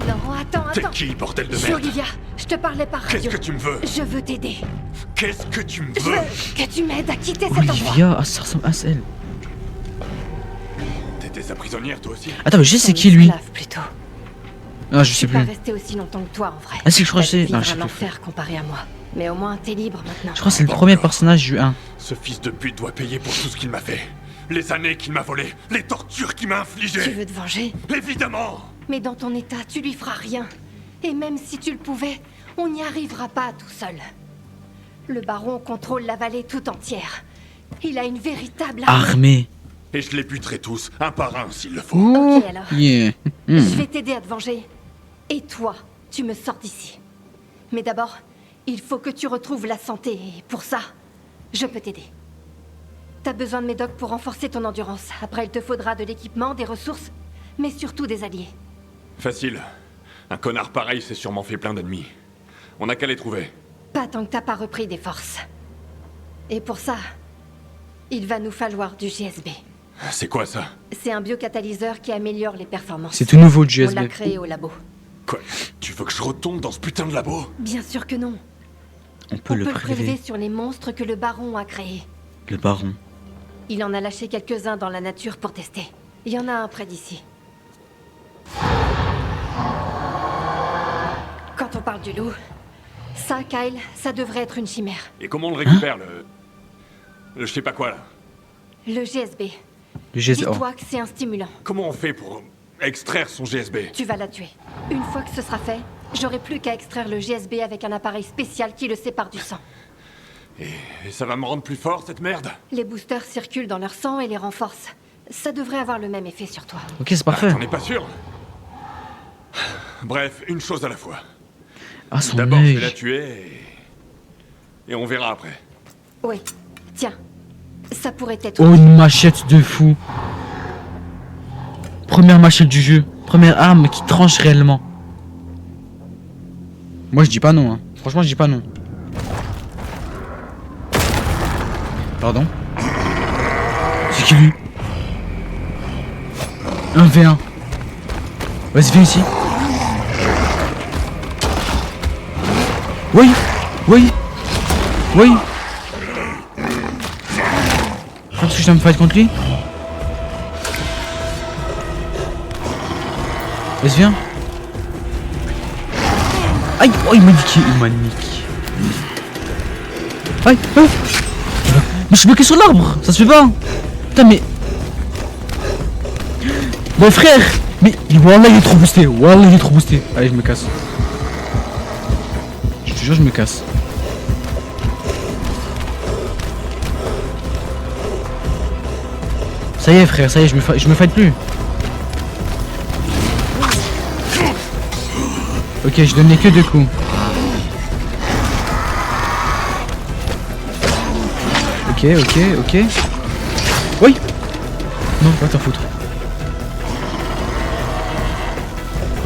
Non, attends. T'es qui, bordel de Je suis merde? Olivia. Je te parlais par radio. Qu'est-ce que tu me veux? Je veux t'aider. Qu'est-ce que tu me Je veux? veux que tu m'aides à quitter cet endroit. Olivia, ah, ça ressemble à celle. T'étais sa prisonnière, toi aussi? Attends, mais je sais c'est Ton qui lui? esclave, plutôt. Ah, je Je sais suis plus. pas resté aussi longtemps que toi en vrai. Ah si, je crois que T'as c'est. dû Non, vivre je sais un plus. enfer comparé à moi. Mais au moins t'es libre maintenant. Je crois que c'est le premier personnage du 1. Ce fils de pute doit payer pour tout ce qu'il m'a fait. Les années qu'il m'a volées, les tortures qu'il m'a Tu infligées. veux te venger? Évidemment! Mais dans ton état, tu lui feras rien. Et même si tu le pouvais, on n'y arrivera pas tout seul. Le baron contrôle la vallée tout entière. Il a une véritable armée. Armée. Et je les buterai tous, un par un s'il le faut. Oh, Ok, alors. yeah. Je vais t'aider à te venger. Et toi, tu me sors d'ici. Mais d'abord, il faut que tu retrouves la santé. Et pour ça, je peux t'aider. T'as besoin de médocs pour renforcer ton endurance. Après, il te faudra de l'équipement, des ressources, mais surtout des alliés. Facile. Un connard pareil s'est sûrement fait plein d'ennemis. On n'a qu'à les trouver. Pas tant que t'as pas repris des forces. Et pour ça, il va nous falloir du GSB. C'est quoi ça? C'est un biocatalyseur qui améliore les performances. C'est tout nouveau le On l'a GSB. créé au labo. Quoi? Tu veux que je retombe dans ce putain de labo? Bien sûr que non. On peut On le peut le prélever prélever. sur les monstres que le baron a créés. Le baron. Il en a lâché quelques-uns dans la nature pour tester. Il y en a un près d'ici. Quand on parle du loup, ça, Kyle, ça devrait être une chimère. Et comment on le récupère, le je sais pas quoi, là? Le Le GSB. GSB. Oh. Dis-toi que c'est un stimulant. Comment on fait pour extraire son GSB? Tu vas la tuer. Une fois que ce sera fait, j'aurai plus qu'à extraire le GSB avec un appareil spécial qui le sépare du sang. Et ça va me rendre plus fort, cette merde? Les boosters circulent dans leur sang et les renforcent. Ça devrait avoir le même effet sur toi. Ok, c'est parfait. J'en ai pas sûr. Bref, une chose à la fois. Ah, son D'abord, je vais la œil. tuer et on verra après. Oui. Tiens. Ça pourrait être... Oh, une machette de fou. Première machette du jeu. Première arme qui tranche réellement. Moi, je dis pas non. Hein. Franchement, je dis pas non. Pardon. C'est qui lui? 1v1. Vas-y, viens ici. Oui. Oui. Oui. Ah, parce que je dois me fight contre lui. Vas-y, viens. Aïe, oh, il m'a niqué, Aïe, aïe. Mais je suis bloqué sur l'arbre, ça se fait pas. Putain, mais... Mon frère. Mais Wallah, il est trop boosté. Wallah, il est trop boosté. Allez, je me casse. Je te jure, je me casse. Ça y est, frère, ça y est, je me fight plus. Ok, je donnais que 2 coups. Ok. Oui. Non, va t'en foutre.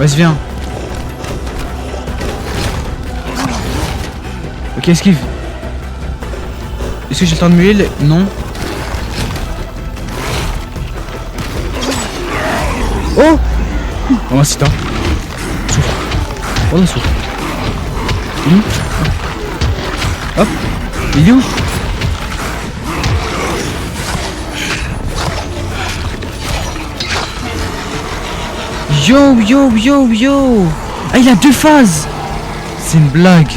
Vas-y, viens. Ok, esquive. Est-ce que j'ai le temps de m'huile? Non. Oh! Oh, c'est temps. Souffle. Oh, souffle. Hop. Il est où? Yo, yo, yo, yo! Ah, il a 2 phases! C'est une blague.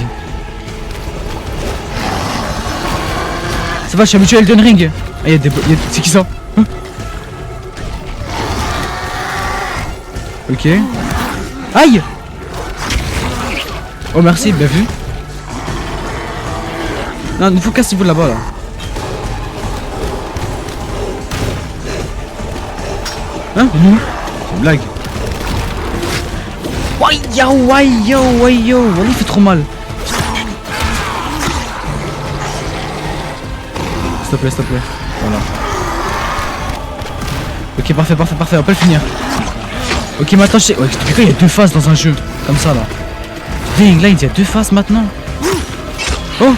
Ça va, je suis habitué à Elden Ring. Ah, il y a des... C'est qui ça? Hein? Ok. Aïe! Oh, merci, bien vu. Non, il faut casser-vous là-bas, là. Hein? C'est une blague. Why yo, why yo, why yo. Voilà, il fait trop mal. S'il te plaît, s'il te plaît. Voilà. Ok, parfait, parfait, parfait. On peut le finir. Ok, maintenant je sais. Ouais, il y a 2 phases dans un jeu. Comme ça, là. Ding, là, il y a 2 phases maintenant. Oh!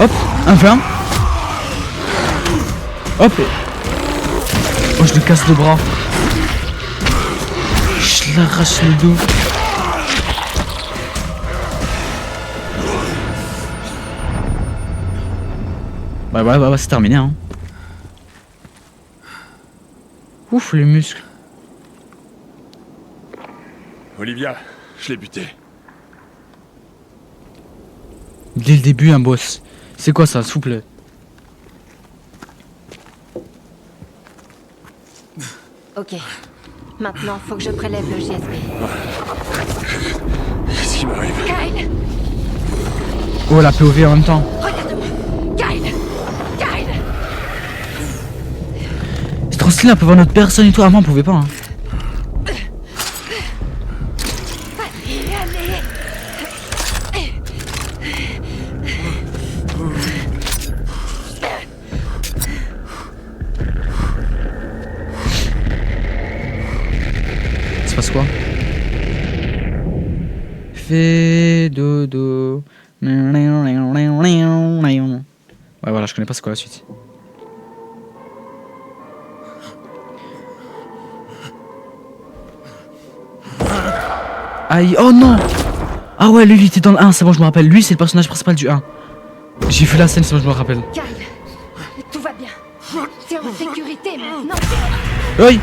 Hop, un flamme. Hop. Oh, je lui casse le bras. Je l'arrache le dos. Ouais, c'est terminé, hein. Ouf, les muscles. Olivia, je l'ai buté. Dès le début, un boss. C'est quoi ça, s'il vous plaît? Ok. Maintenant, faut que je prélève le GSB. Qu'est-ce qui m'arrive? Kyle! Oh, la POV en même temps. Regarde-moi! Kyle! Kyle! C'est trop stylé, on peut voir notre personne et tout. Avant, on pouvait pas, hein. Allez, allez! Il se passe quoi? Fais dodo. Ouais, voilà, je connais pas c'est quoi la suite. Aïe, oh non! Ah ouais, lui il était dans le 1, c'est bon, je me rappelle. Lui, c'est le personnage principal du 1. J'ai vu la scène, c'est bon, je me rappelle. Kyle! Tout va bien. T'es en sécurité maintenant. Oui!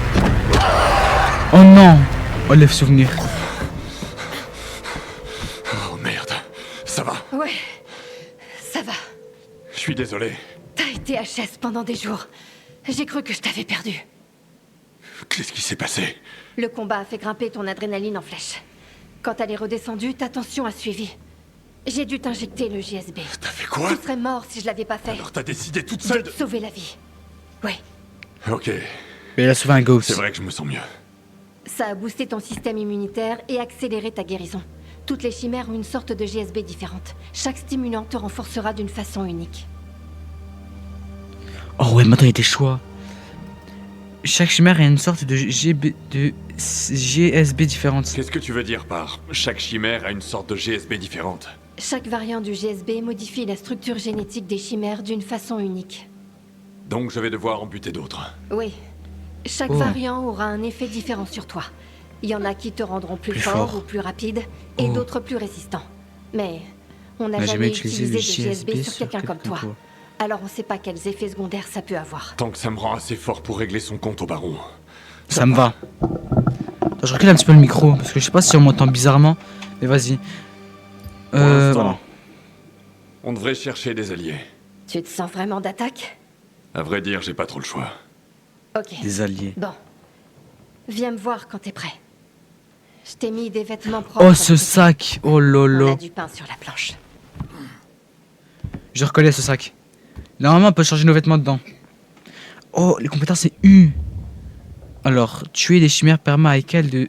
Oh non! Oh, lève souvenir. Oh merde. Ça va? Ouais. Ça va. Je suis désolé. T'as été HS pendant des jours. J'ai cru que je t'avais perdu. Qu'est-ce qui s'est passé? Le combat a fait grimper ton adrénaline en flèche. Quand elle est redescendue, ta tension a suivi. J'ai dû t'injecter le GSB. T'as fait quoi? Tu serais mort si je l'avais pas fait. Alors t'as décidé toute De seule te de... sauver la vie. Ouais. Ok, Mais il a sauvé un ghost. c'est vrai que je me sens mieux. Ça a boosté ton système immunitaire et accéléré ta guérison. Toutes les chimères ont une sorte de GSB différente. Chaque stimulant te renforcera d'une façon unique. Oh ouais, maintenant il y a des choix. Chaque chimère a une sorte de GSB différente. Qu'est-ce que tu veux dire par chaque chimère a une sorte de GSB différente? Chaque variant du GSB modifie la structure génétique des chimères d'une façon unique. Donc je vais devoir en buter d'autres. Oui. Chaque Oh. variant aura un effet différent sur toi. Il y en a qui te rendront plus Plus fort fort. ou plus rapide, et Oh. d'autres plus résistants. Mais on n'a On n'a jamais utilisé le de GSB sur quelqu'un comme toi. toi. Alors on sait pas quels effets secondaires ça peut avoir. Tant que ça me rend assez fort pour régler son compte au baron. Ça me va. Attends, je recule un petit peu le micro parce que je sais pas si on m'entend bizarrement. Mais vas-y. Pour l'instant, Voilà. on devrait chercher des alliés. Tu te sens vraiment d'attaque? À vrai dire, j'ai pas trop le choix. Ok. Des alliés. Bon. Viens me voir quand t'es prêt. Je t'ai mis des vêtements propres. Oh ce sac. Oh On a lolo. du pain sur la planche. Je reconnais ce sac. Normalement on peut changer nos vêtements dedans. Oh les compétences c'est U. Alors tuer les chimères permet à Ekel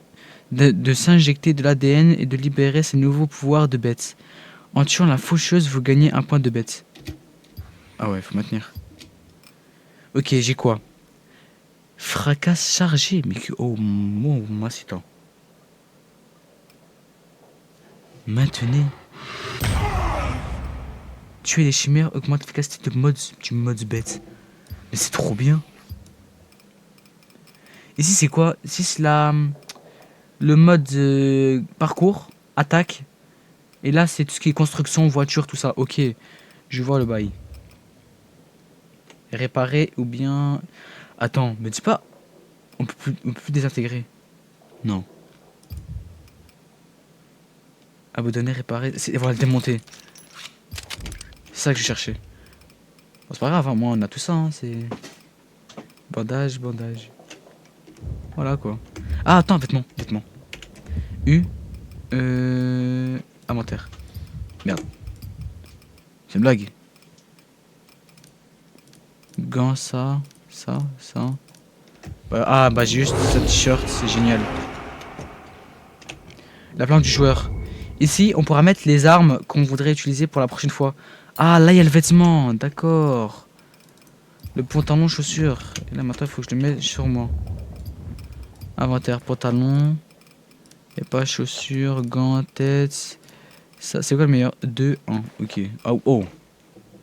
de s'injecter de l'ADN et de libérer ses nouveaux pouvoirs de bête. En tuant la faucheuse vous gagnez un point de bête. Ah ouais faut maintenir. Ok j'ai quoi? Fracasse chargé. Mais oh moi c'est temps. Maintenez. Tuer les chimères augmente l'efficacité de mods du mods bête. Mais c'est trop bien. Ici c'est quoi? Ici c'est le mode parcours, attaque. Et là c'est tout ce qui est construction, voiture, tout ça. Ok, je vois le bail. Réparer ou bien... Attends, me dis pas... On peut plus désintégrer. Non. Abandonner, réparer... Voilà, le démonter. C'est ça que je cherchais. Bon, c'est pas grave, hein, moi on a tout ça, hein, c'est... Bandage, bandage. Voilà quoi. Ah attends, vêtements. Inventaire. Merde. C'est une blague. Gants, ça. Ah bah j'ai juste ce t-shirt, c'est génial. La planche du joueur. Ici, on pourra mettre les armes qu'on voudrait utiliser pour la prochaine fois. Ah, là il y a le vêtement, d'accord. Le pantalon, chaussures. Et là maintenant il faut que je le mette sur moi. Inventaire, pantalon. Et pas chaussures, gants, tête. Ça, c'est quoi le meilleur? 2, 1, ok. Oh, oh.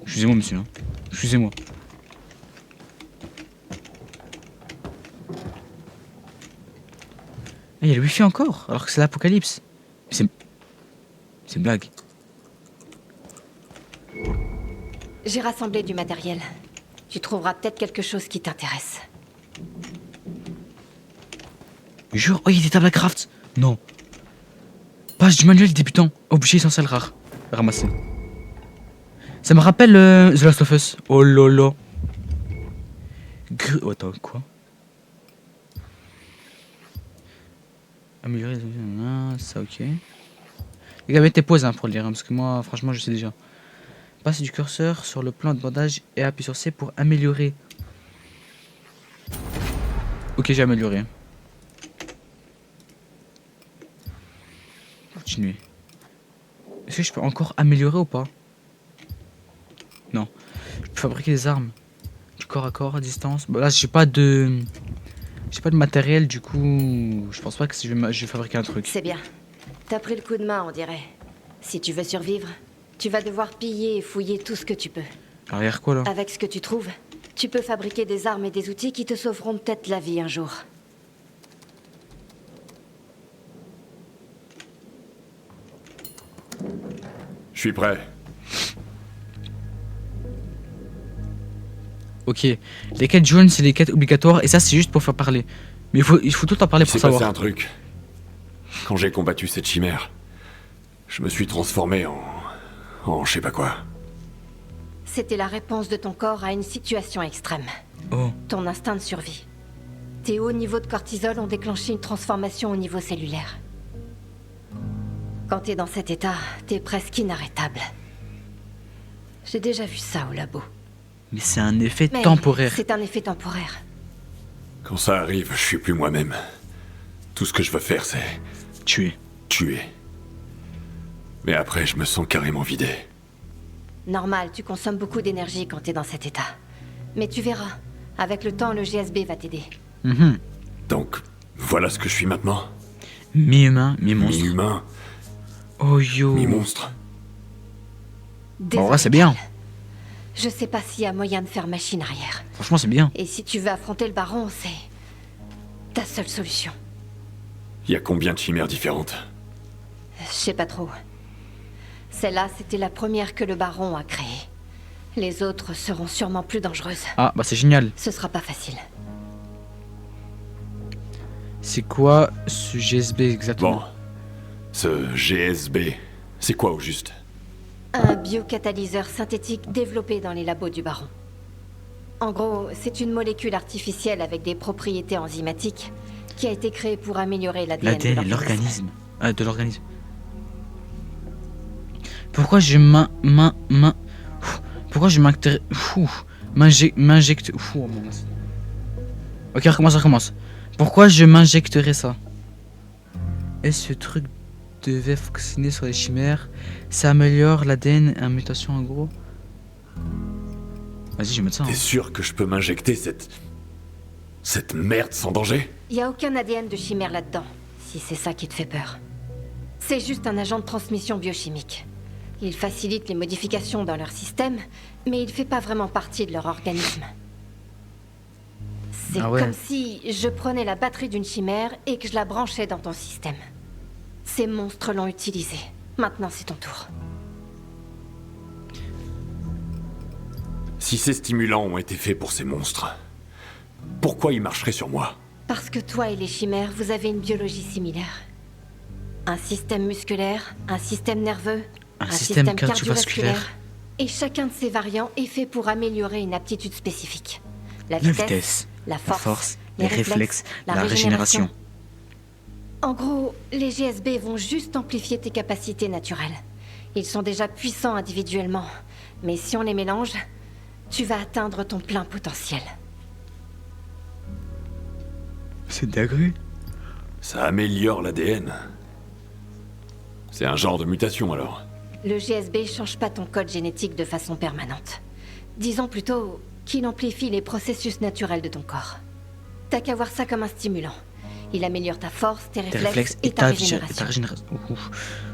Excusez-moi monsieur. Hein. Excusez-moi. Il y a le wifi encore, alors que c'est l'apocalypse. C'est une blague. J'ai rassemblé du matériel. Tu trouveras peut-être quelque chose qui t'intéresse. Jure, oh il y a des tables à craft. Non. Page du manuel débutant. Objet essentiel rare. Ramasser. Ça me rappelle The Last of Us. Oh lolo. Oh, attends, quoi? Améliorer les... ça ok. Les gars, mettez pause hein, pour le lire, hein, parce que moi, franchement, je sais déjà. Passe du curseur sur le plan de bandage et appuie sur C pour améliorer. Ok, j'ai amélioré. Continuer. Est-ce que je peux encore améliorer ou pas? Non. Je peux fabriquer des armes. Du corps à corps, à distance. Bon, là, j'ai pas de matériel, du coup, je pense pas que si je vais fabriquer un truc. C'est bien. T'as pris le coup de main, on dirait. Si tu veux survivre, tu vas devoir piller et fouiller tout ce que tu peux. Arrière quoi, là? Avec ce que tu trouves, tu peux fabriquer des armes et des outils qui te sauveront peut-être la vie un jour. Je suis prêt. Ok. Les quêtes jaunes, c'est les quêtes obligatoires, et ça, c'est juste pour faire parler. Mais il faut tout en parler pour Il s'est passé savoir. un truc. Quand j'ai combattu cette chimère, je me suis transformé en je sais pas quoi. C'était la réponse de ton corps à une situation extrême. Oh. Ton instinct de survie. Tes hauts niveaux de cortisol ont déclenché une transformation au niveau cellulaire. Quand t'es dans cet état, t'es presque inarrêtable. J'ai déjà vu ça au labo. Mais c'est un effet Mais temporaire. c'est un effet temporaire. Quand ça arrive, je suis plus moi-même. Tout ce que je veux faire, c'est Tuer. tuer. Mais après, je me sens carrément vidé. Normal, tu consommes beaucoup d'énergie quand t'es dans cet état. Mais tu verras, avec le temps, le GSB va t'aider. Donc, voilà ce que je suis maintenant. Mi-humain, mi-monstre. Mi-humain, Oh yo. mi-monstre. En vrai, c'est bien. Je sais pas s'il y a moyen de faire machine arrière. Franchement, c'est bien. Et si tu veux affronter le baron, c'est ta seule solution. Il y a combien de chimères différentes? Je sais pas trop. Celle-là, c'était la première que le baron a créée. Les autres seront sûrement plus dangereuses. Ah, bah c'est génial. Ce sera pas facile. C'est quoi ce GSB exactement? Bon, ce GSB, c'est quoi au juste? Un biocatalyseur synthétique développé dans les labos du baron. En gros, c'est une molécule artificielle avec des propriétés enzymatiques qui a été créée pour améliorer l'ADN L'ADN de et l'organisme. Ah, de l'organisme. Pourquoi je Pourquoi je m'injecte... Oh, mince. Ok, recommence. Pourquoi je m'injecterais ça? Est-ce ce truc devait fonctionner sur les chimères? Ça améliore l'ADN en mutation en gros. Vas-y, je vais mettre ça. T'es Hein. sûr que je peux m'injecter cette merde sans danger? Il y a aucun ADN de chimère là-dedans, si c'est ça qui te fait peur. C'est juste un agent de transmission biochimique. Il facilite les modifications dans leur système, mais il fait pas vraiment partie de leur organisme. C'est Ah ouais. comme si je prenais la batterie d'une chimère et que je la branchais dans ton système. Ces monstres l'ont utilisé. Maintenant, c'est ton tour. Si ces stimulants ont été faits pour ces monstres, pourquoi ils marcheraient sur moi? Parce que toi et les chimères, vous avez une biologie similaire. Un système musculaire, un système nerveux, Un système cardiovasculaire. Et chacun de ces variants est fait pour améliorer une aptitude spécifique. La La vitesse, vitesse, la la force, force, les réflexes, la régénération. régénération. En gros, les GSB vont juste amplifier tes capacités naturelles. Ils sont déjà puissants individuellement, mais si on les mélange, tu vas atteindre ton plein potentiel. C'est dingue. Ça améliore l'ADN. C'est un genre de mutation alors. Le GSB change pas ton code génétique de façon permanente. Disons plutôt qu'il amplifie les processus naturels de ton corps. T'as qu'à voir ça comme un stimulant. Il améliore ta force, tes Tes réflexes réflexes et ta régénération. régénération.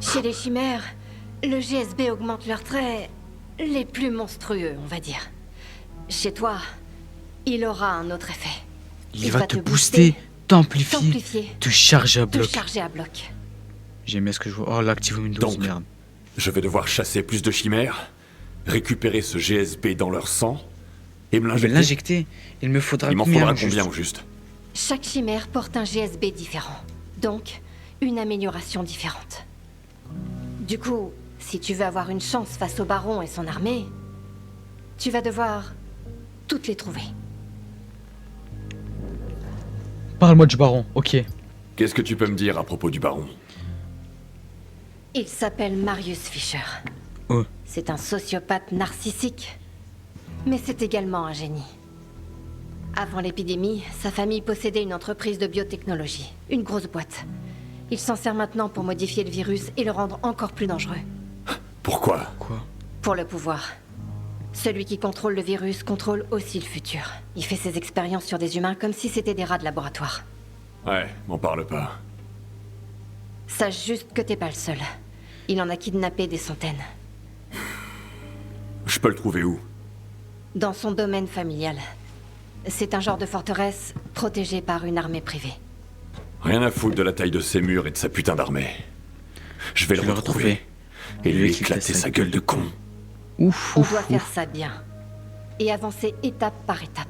Chez les chimères, le GSB augmente leurs traits les plus monstrueux, on va dire. Chez toi, il aura un autre effet. Il va te booster, t'amplifier, t'amplifier, te charger à te bloc. charger à bloc. J'aime bien ce que je vois. Oh, l'active Windows, Donc, merde. Je vais devoir chasser plus de chimères, récupérer ce GSB dans leur sang et me Je vais l'injecter. l'injecter. Il me faudra Il m'en combien, faudra juste combien au juste? Chaque chimère porte un GSB différent. Donc, une amélioration différente. Du coup, si tu veux avoir une chance face au baron et son armée, tu vas devoir toutes les trouver. Parle-moi du baron, ok. Qu'est-ce que tu peux me dire à propos du baron? Il s'appelle Marius Fischer. Oh. C'est un sociopathe narcissique, mais c'est également un génie. Avant l'épidémie, sa famille possédait une entreprise de biotechnologie, une grosse boîte. Il s'en sert maintenant pour modifier le virus et le rendre encore plus dangereux. Pourquoi? Quoi? Pour le pouvoir. Celui qui contrôle le virus contrôle aussi le futur. Il fait ses expériences sur des humains comme si c'était des rats de laboratoire. Ouais, m'en parle pas. Sache juste que t'es pas le seul. Il en a kidnappé des centaines. Je peux le trouver où? Dans son domaine familial. C'est un genre de forteresse protégée par une armée privée. Rien à foutre de la taille de ses murs et de sa putain d'armée. Je vais le retrouver. Et lui éclater sa gueule de con. Ouf, On ouf, doit faire ouf. ça bien. Et avancer étape par étape.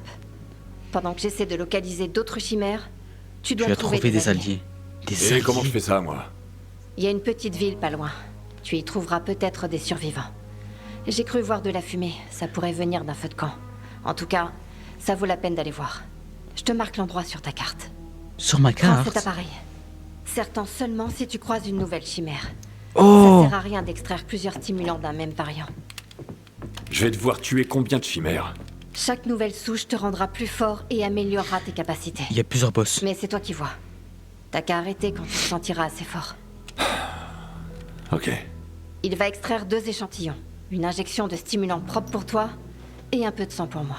Pendant que j'essaie de localiser d'autres chimères, tu Tu dois vas trouver trouver des alliés. Des Et alliés. comment je fais ça, moi? Il y a une petite ville pas loin. Tu y trouveras peut-être des survivants. J'ai cru voir de la fumée. Ça pourrait venir d'un feu de camp. En tout cas, ça vaut la peine d'aller voir. Je te marque l'endroit sur ta carte. Sur ma Prends carte. cet appareil. Serre-t'en seulement si tu croises une nouvelle chimère. Oh! Ça sert à rien d'extraire plusieurs stimulants d'un même variant. Je vais devoir tuer combien de chimères? Chaque nouvelle souche te rendra plus fort et améliorera tes capacités. Il y a plusieurs boss. Mais c'est toi qui vois. T'as qu'à arrêter quand tu te sentiras assez fort. Ok. Il va extraire 2 échantillons. Une injection de stimulant propre pour toi et un peu de sang pour moi.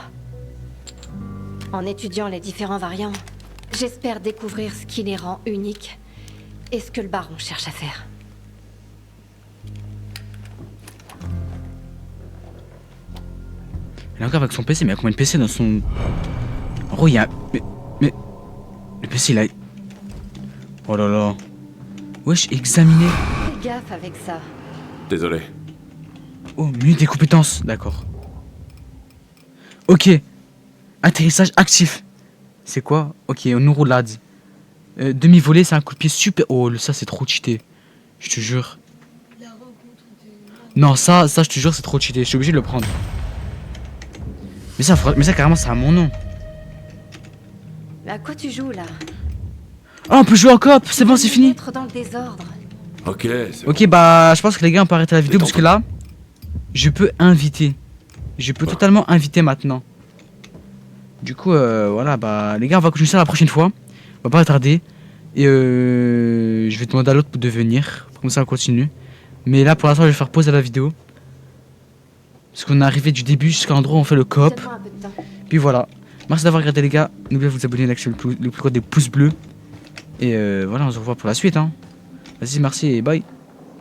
En étudiant les différents variants, j'espère découvrir ce qui les rend uniques et ce que le baron cherche à faire. Il est encore avec son PC, mais il y a combien de PC dans son... En gros, il y a... Mais... Le PC, il a... Oh là là. Wesh, examiner. Fais gaffe avec ça. Désolé. Oh, menu des compétences. D'accord. Ok. Atterrissage actif. C'est quoi? Ok, on roulade. Demi-volée, c'est un coup de pied super... Oh, ça, c'est trop cheaté. Je te jure. Non, ça, je te jure, c'est trop cheaté. Je suis obligé de le prendre. Mais ça carrément, c'est à mon nom. Mais à quoi tu joues là? Oh, on peut jouer en coop. C'est bon, c'est fini. Être dans le désordre. Ok, c'est Ok, bah, je pense que les gars, on peut arrêter la vidéo parce que là, je peux inviter. Je peux totalement inviter maintenant. Du coup, voilà, bah, les gars, on va continuer ça la prochaine fois. On va pas retarder. Et je vais demander à l'autre de venir. Comme ça, on continue. Mais là, pour l'instant, je vais faire pause à la vidéo. Parce qu'on est arrivé du début jusqu'à l'endroit où on fait le coop. Donne-moi un peu de temps. Puis voilà. Merci d'avoir regardé, les gars. N'oubliez pas de vous abonner, d'activer le plus gros des pouces bleus. Et voilà, on se revoit pour la suite. Hein. Vas-y, merci et bye.